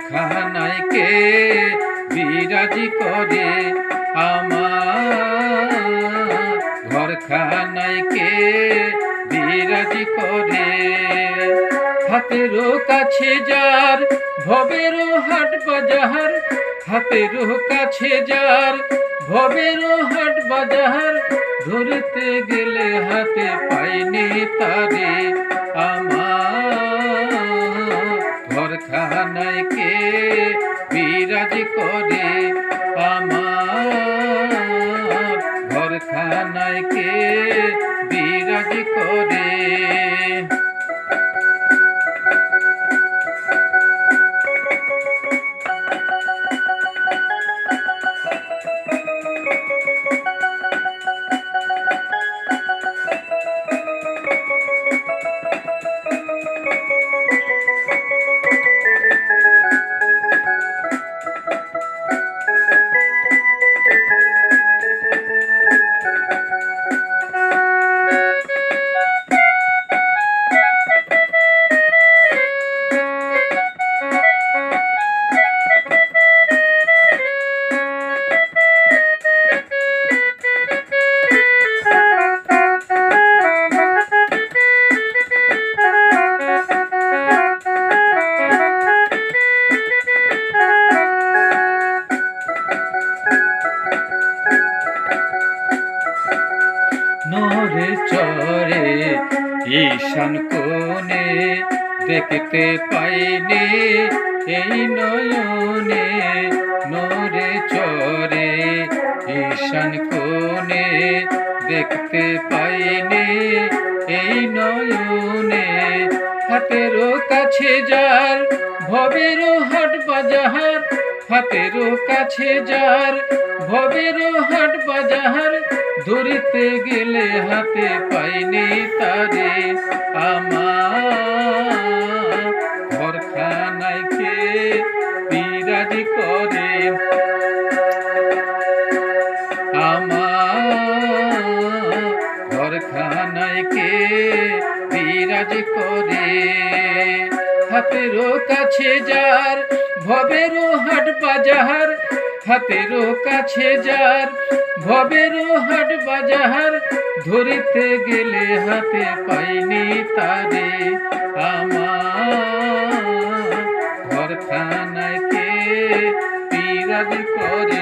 ঘরখানায় কে বিরাজি করে আমার ঘরখানায় কে বিরাজি করে। হাতেরও কাছে যার ভবেরও হাট বাজার, হাতেরও কাছে যার ভবেরও হাট বাজার, ধরতে গেলে হাতে পাইনি তারে আমার ঘরখানায় কে বিরাজ করে আমার ঘরখানায় কে বিরাজ করে। নরে চরে ঈশান কোণে দেখতে পাইনি এই নয়নে, নরে চরে ঈশান কোণে দেখতে পাইনি এই নয়নে। হাতেরও কাছে যার ভবেরও হাট বাজার, হাতেরও কাছে যার ভবেরও হাট বাজার, ধরতে গেলে হাতে পাইনি তারে আমার ঘরখানায় কে বিরাজ করে আমার ঘরখানায় কে বিরাজ করে। হাতেরও কাছে যার ভবেরও হাট বাজার, হাতেরও কাছে যার ভবেরও হাট বাজার, ধরতে গেলে হাতে পাইনি তারে আমার ঘরখানায় কে বিরাজ করে।